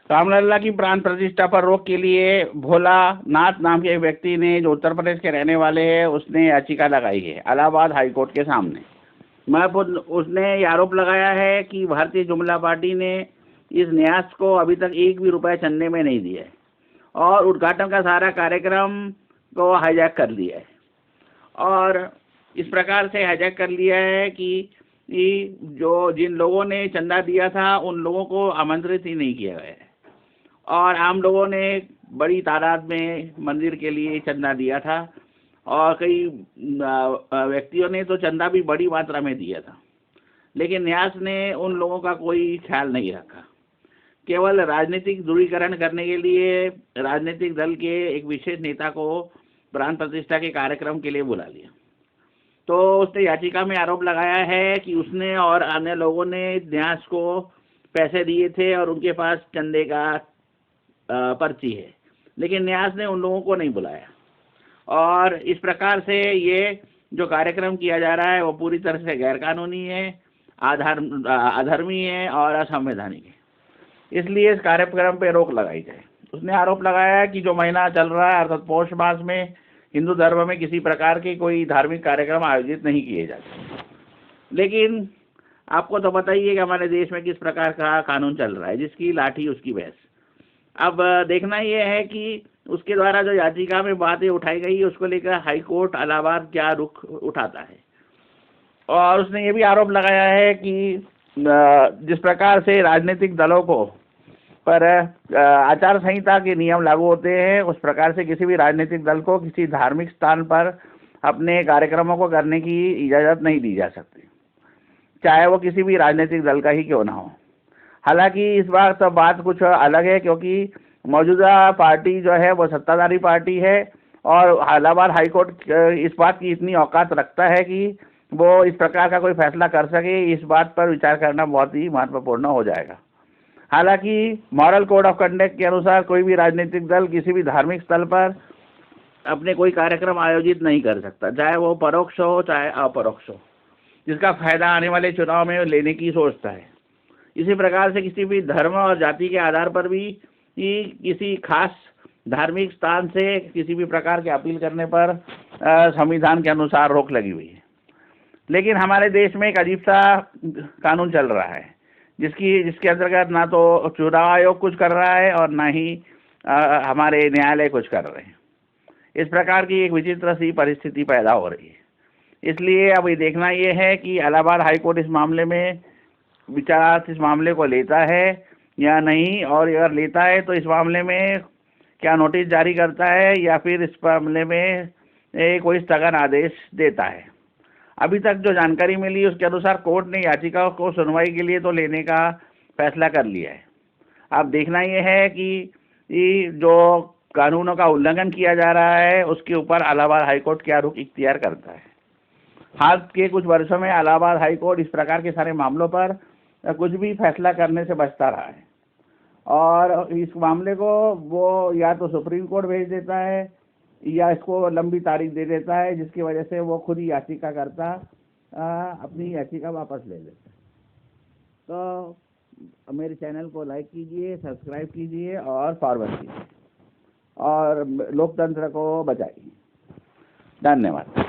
रामलला की प्राण प्रतिष्ठा पर रोक के लिए भोला नाथ नाम के एक व्यक्ति ने, जो उत्तर प्रदेश के रहने वाले हैं, उसने याचिका लगाई है इलाहाबाद हाई कोर्ट के सामने। उसने ये आरोप लगाया है कि भारतीय जुमला पार्टी ने इस न्यास को अभी तक एक भी रुपया चंदे में नहीं दिया है और उद्घाटन का सारा कार्यक्रम को हाईजैक कर लिया है। और इस प्रकार से हाईजैक कर लिया है कि जो जिन लोगों ने चंदा दिया था उन लोगों को आमंत्रित ही नहीं किया गया है और आम लोगों ने बड़ी तादाद में मंदिर के लिए चंदा दिया था और कई व्यक्तियों ने तो चंदा भी बड़ी मात्रा में दिया था, लेकिन न्यास ने उन लोगों का कोई ख्याल नहीं रखा। केवल राजनीतिक ध्रुवीकरण करने के लिए राजनीतिक दल के एक विशेष नेता को प्राण प्रतिष्ठा के कार्यक्रम के लिए बुला लिया। तो उसने याचिका में आरोप लगाया है कि उसने और अन्य लोगों ने न्यास को पैसे दिए थे और उनके पास चंदे का पर्ची है, लेकिन न्यास ने उन लोगों को नहीं बुलाया और इस प्रकार से ये जो कार्यक्रम किया जा रहा है वो पूरी तरह से गैरकानूनी है, अधर्मी है और असंवैधानिक है। इसलिए इस कार्यक्रम पर रोक लगाई जाए। उसने आरोप लगाया कि जो महीना चल रहा है अर्थात पौष मास में हिंदू धर्म में किसी प्रकार के कोई धार्मिक कार्यक्रम आयोजित नहीं किए जाते, लेकिन आपको तो पता ही है कि हमारे देश में किस प्रकार का कानून चल रहा है, जिसकी लाठी उसकी भैंस। अब देखना यह है कि उसके द्वारा जो याचिका में बातें उठाई गई उसको लेकर हाई कोर्ट इलाहाबाद क्या रुख उठाता है। और उसने ये भी आरोप लगाया है कि जिस प्रकार से राजनीतिक दलों को पर आचार संहिता के नियम लागू होते हैं, उस प्रकार से किसी भी राजनीतिक दल को किसी धार्मिक स्थान पर अपने कार्यक्रमों को करने की इजाज़त नहीं दी जा सकती, चाहे वो किसी भी राजनीतिक दल का ही क्यों ना हो। हालांकि इस बार तो बात कुछ अलग है, क्योंकि मौजूदा पार्टी जो है वो सत्ताधारी पार्टी है और इलाहाबाद हाई कोर्ट इस बात की इतनी औकात रखता है कि वो इस प्रकार का कोई फैसला कर सके। इस बात पर विचार करना बहुत ही महत्वपूर्ण हो जाएगा। हालांकि मॉरल कोड ऑफ कंडक्ट के अनुसार कोई भी राजनीतिक दल किसी भी धार्मिक स्थल पर अपने कोई कार्यक्रम आयोजित नहीं कर सकता, चाहे वो परोक्ष हो चाहे अपरोक्ष हो, जिसका फायदा आने वाले चुनाव में लेने की सोचता है। इसी प्रकार से किसी भी धर्म और जाति के आधार पर भी किसी खास धार्मिक स्थान से किसी भी प्रकार की अपील करने पर संविधान के अनुसार रोक लगी हुई है। लेकिन हमारे देश में एक अजीब सा कानून चल रहा है जिसके अंतर्गत ना तो चुनाव आयोग कुछ कर रहा है और ना ही हमारे न्यायालय कुछ कर रहे हैं। इस प्रकार की एक विचित्र सी परिस्थिति पैदा हो रही है। इसलिए अब ये देखना ये है कि इलाहाबाद हाई कोर्ट इस मामले में इस मामले को लेता है या नहीं, और अगर लेता है तो इस मामले में क्या नोटिस जारी करता है या फिर इस मामले में कोई स्थगन आदेश देता है। अभी तक जो जानकारी मिली उसके अनुसार कोर्ट ने याचिका को सुनवाई के लिए तो लेने का फैसला कर लिया है। अब देखना यह है कि जो कानूनों का उल्लंघन किया जा रहा है उसके ऊपर इलाहाबाद हाई कोर्ट क्या रुख इख्तियार करता है। हाल के कुछ वर्षों में इलाहाबाद हाई कोर्ट इस प्रकार के सारे मामलों पर कुछ भी फैसला करने से बचता रहा है और इस मामले को वो या तो सुप्रीम कोर्ट भेज देता है या इसको लंबी तारीख दे देता है, जिसकी वजह से वो खुद ही याचिकाकर्ता अपनी याचिका वापस ले लेता है। तो मेरे चैनल को लाइक कीजिए, सब्सक्राइब कीजिए और फॉरवर्ड कीजिए और लोकतंत्र को बचाइए। धन्यवाद।